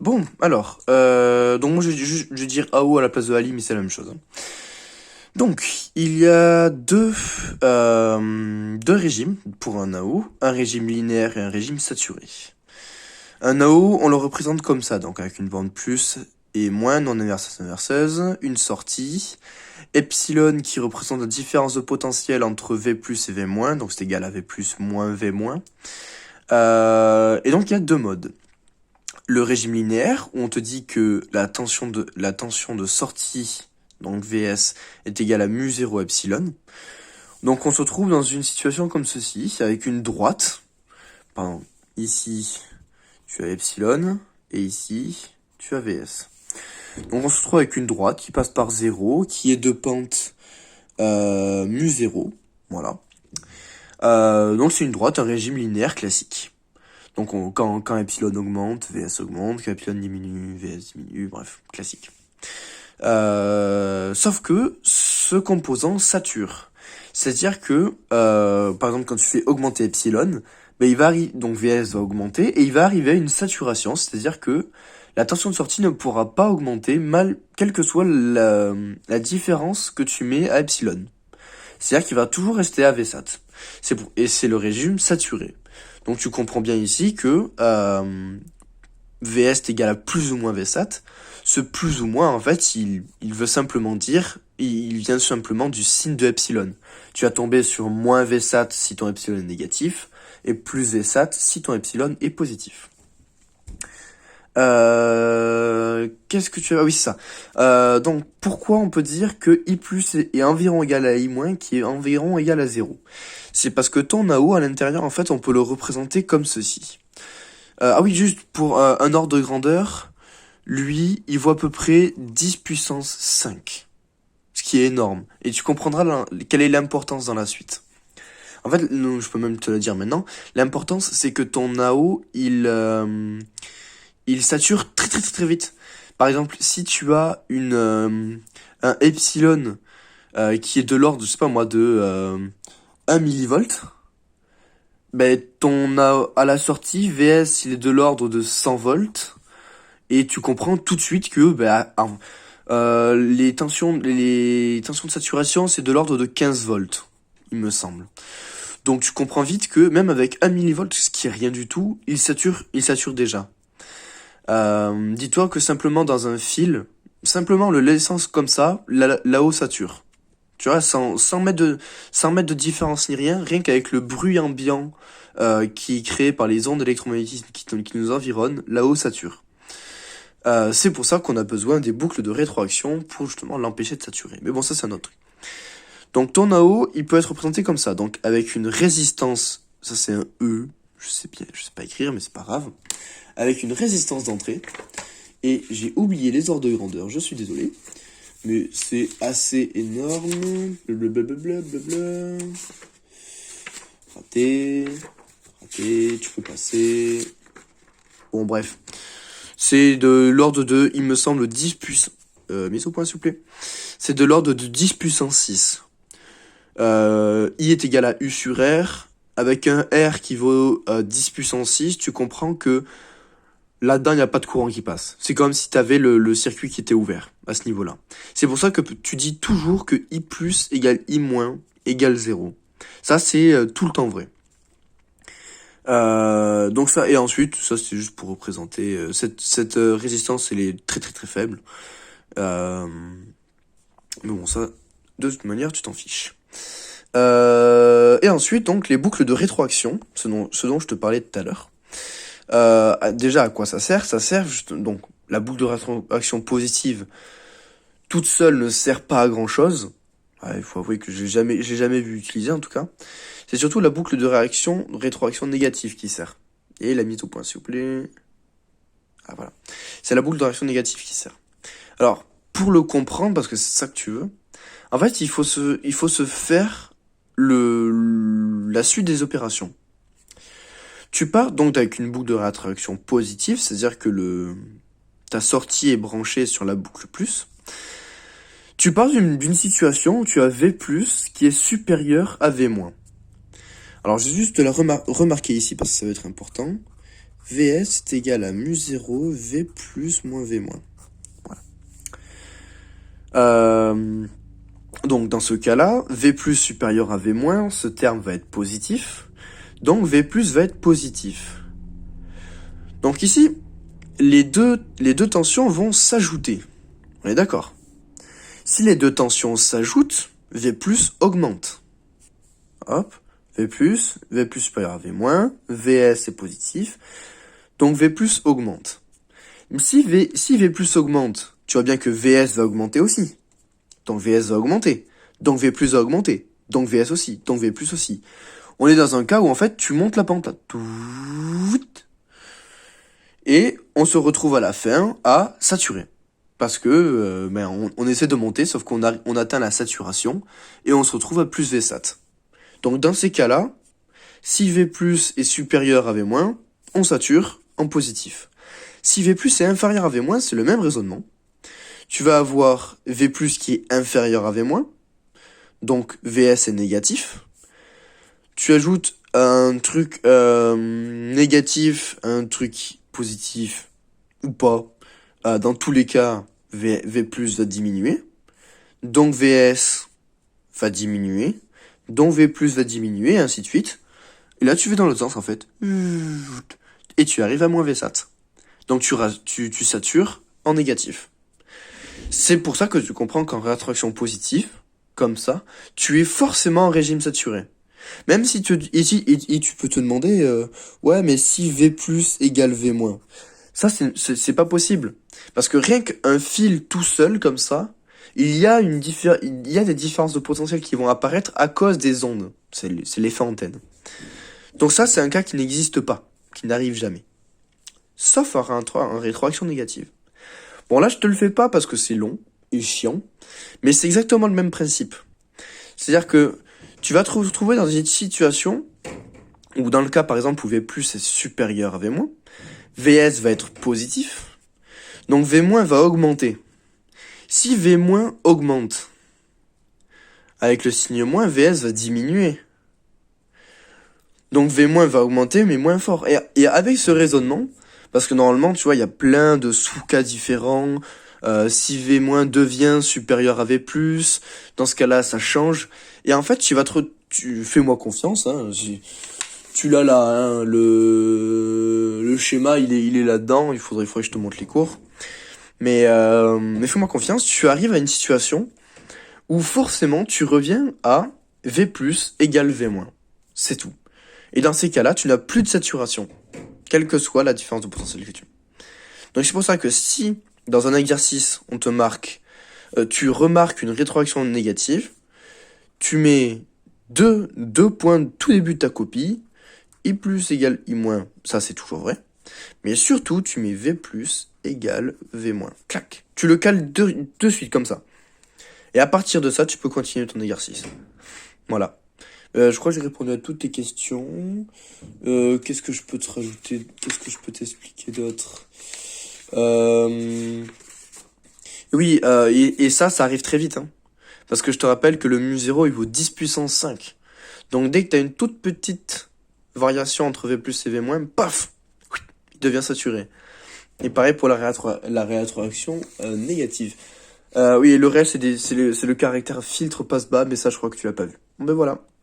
Bon, alors, donc moi je vais dire AO à la place de Ali, mais c'est la même chose, hein. Donc, il y a deux régimes pour un AO, un régime linéaire et un régime saturé. Un AO, on le représente comme ça, donc avec une bande plus et moins non inverseuse, une sortie, epsilon qui représente la différence de potentiel entre V plus et V moins, donc c'est égal à V plus moins V moins. Et donc il y a deux modes. Le régime linéaire, où on te dit que la tension de sortie, donc Vs, est égale à mu0 epsilon. Donc on se trouve dans une situation comme ceci, avec une droite. Pardon, ici, tu as epsilon, et ici, tu as Vs. Donc on se trouve avec une droite qui passe par 0, qui est de pente mu0, voilà. Donc c'est une droite, un régime linéaire classique. Donc quand epsilon augmente, Vs augmente, quand epsilon diminue, Vs diminue, bref, classique. Sauf que ce composant sature. C'est-à-dire que, par exemple, quand tu fais augmenter epsilon, ben donc Vs va augmenter et il va arriver à une saturation, c'est-à-dire que la tension de sortie ne pourra pas augmenter quelle que soit la différence que tu mets à epsilon. C'est-à-dire qu'il va toujours rester à Vsat. Et c'est le régime saturé. Donc tu comprends bien ici que Vs est égal à plus ou moins Vsat. Ce plus ou moins, en fait, il veut simplement dire, il vient simplement du signe de epsilon. Tu vas tomber sur moins Vsat si ton epsilon est négatif, et plus Vsat si ton epsilon est positif. Qu'est-ce que tu as... Ah oui, c'est ça. Donc, pourquoi on peut dire que I plus est environ égal à I moins, qui est environ égal à 0? C'est parce que ton AO, à l'intérieur, en fait, on peut le représenter comme ceci. Ah oui, juste pour un ordre de grandeur, lui, il vaut à peu près 10 puissance 5. Ce qui est énorme. Et tu comprendras quelle est l'importance dans la suite. En fait, je peux même te le dire maintenant. L'importance, c'est que ton AO, il sature très très très très vite. Par exemple, si tu as un epsilon qui est de l'ordre, je sais pas moi, de 1 millivolt, ben à la sortie, Vs il est de l'ordre de 100 volts, et tu comprends tout de suite que les tensions de saturation c'est de l'ordre de 15 volts, il me semble. Donc tu comprends vite que même avec 1 millivolt, ce qui est rien du tout, il sature déjà. Dis-toi que simplement dans un fil, simplement le laissant comme ça, là-haut sature. Tu vois, sans mettre de différence ni rien, rien qu'avec le bruit ambiant qui est créé par les ondes électromagnétiques qui nous environnent, là-haut sature. C'est pour ça qu'on a besoin des boucles de rétroaction pour justement l'empêcher de saturer. Mais bon, ça c'est un autre truc. Donc ton AO, il peut être représenté comme ça. Donc avec une résistance, ça c'est un E, je sais pas écrire, mais c'est pas grave. Avec une résistance d'entrée. Et j'ai oublié les ordres de grandeur, je suis désolé. Mais c'est assez énorme. Blablabla. Raté, tu peux passer. Bon, bref. C'est de l'ordre de, il me semble, 10 puissance. Mise au point, s'il vous plaît. C'est de l'ordre de 10 puissance 6. I est égal à U sur R. Avec un R qui vaut 10 puissance 6, tu comprends que là-dedans, il n'y a pas de courant qui passe. C'est comme si tu avais le circuit qui était ouvert à ce niveau-là. C'est pour ça que tu dis toujours que I plus égale I moins égale 0. Ça, c'est tout le temps vrai. Donc ça, et ensuite, ça c'est juste pour représenter cette résistance, elle est très très très faible. Mais bon, ça, de toute manière, tu t'en fiches. Et ensuite, donc, les boucles de rétroaction, ce dont je te parlais tout à l'heure. Déjà, à quoi ça sert? Ça sert donc la boucle de rétroaction positive toute seule ne sert pas à grand chose. Il faut avouer que j'ai jamais vu utiliser en tout cas. C'est surtout la boucle de rétroaction négative qui sert. Et la mise au point s'il vous plaît. Ah voilà. C'est la boucle de réaction négative qui sert. Alors, pour le comprendre, parce que c'est ça que tu veux, en fait il faut se faire la suite des opérations. Tu pars donc avec une boucle de rétroaction positive, c'est-à-dire que ta sortie est branchée sur la boucle plus. Tu pars d'une situation où tu as V+, qui est supérieur à V-. Alors, je vais juste la remarquer ici, parce que ça va être important. Vs est égal à mu0, V plus moins V moins. Voilà. Donc dans ce cas-là, V plus supérieur à V moins, ce terme va être positif. Donc V plus va être positif. Donc ici, les deux tensions vont s'ajouter. On est d'accord? Si les deux tensions s'ajoutent, V plus augmente. Hop, V plus supérieur à V moins, Vs est positif, donc V plus augmente. Si V plus augmente, tu vois bien que Vs va augmenter aussi. Donc Vs va augmenter, donc V plus va augmenter, donc Vs aussi, donc V plus aussi. On est dans un cas où en fait tu montes la pente là. Et on se retrouve à la fin à saturer. Parce que on essaie de monter, sauf qu'on atteint la saturation, et on se retrouve à plus Vsat. Donc dans ces cas-là, si V plus est supérieur à V moins, on sature en positif. Si V plus est inférieur à V moins, c'est le même raisonnement. Tu vas avoir V plus qui est inférieur à V moins, donc Vs est négatif. Tu ajoutes un truc négatif, un truc positif ou pas. Dans tous les cas, V plus va diminuer. Donc Vs va diminuer. Donc V plus va diminuer, et ainsi de suite. Et là, tu vas dans l'autre sens, en fait. Et tu arrives à moins Vsat. Donc tu satures en négatif. C'est pour ça que tu comprends qu'en rétroaction positive, comme ça, tu es forcément en régime saturé. Même si tu peux te demander, ouais, mais si V plus égale V moins. Ça, c'est pas possible. Parce que rien qu'un fil tout seul, comme ça, il y a des différences de potentiel qui vont apparaître à cause des ondes. C'est l'effet antenne. Donc ça, c'est un cas qui n'existe pas, qui n'arrive jamais. Sauf en rétroaction négative. Bon, là, je te le fais pas parce que c'est long et chiant, mais c'est exactement le même principe. C'est-à-dire que tu vas te retrouver dans une situation où, dans le cas, par exemple, où V plus est supérieur à V moins, Vs va être positif, donc V moins va augmenter. Si V moins augmente, avec le signe moins, Vs va diminuer. Donc V moins va augmenter, mais moins fort. Et avec ce raisonnement, parce que normalement, tu vois, il y a plein de sous-cas différents. Si V moins devient supérieur à V plus, dans ce cas-là, ça change. Et en fait, fais-moi confiance, hein. Tu l'as là, hein, le schéma, il est là-dedans. Il faudrait que je te montre les cours. Mais fais-moi confiance, tu arrives à une situation où forcément tu reviens à V plus égale V moins. C'est tout. Et dans ces cas-là, tu n'as plus de saturation, quelle que soit la différence de potentiel que tu as. Donc c'est pour ça que si, dans un exercice, on te marque, tu remarques une rétroaction négative, tu mets deux points de tout début de ta copie, I plus égale I moins, ça c'est toujours vrai, mais surtout tu mets V plus égale V moins. Clac. Tu le cales de suite comme ça. Et à partir de ça, tu peux continuer ton exercice. Voilà. Je crois que j'ai répondu à toutes tes questions. Qu'est-ce que je peux te rajouter? Qu'est-ce que je peux t'expliquer d'autre? Oui, et ça arrive très vite, hein. Parce que je te rappelle que le mu0, il vaut 10 puissance 5. Donc dès que tu as une toute petite variation entre V plus et V moins, paf, il devient saturé. Et pareil pour la rétroaction négative. Oui, et le reste, c'est le caractère filtre passe-bas, mais ça, je crois que tu l'as pas vu. Bon, ben voilà.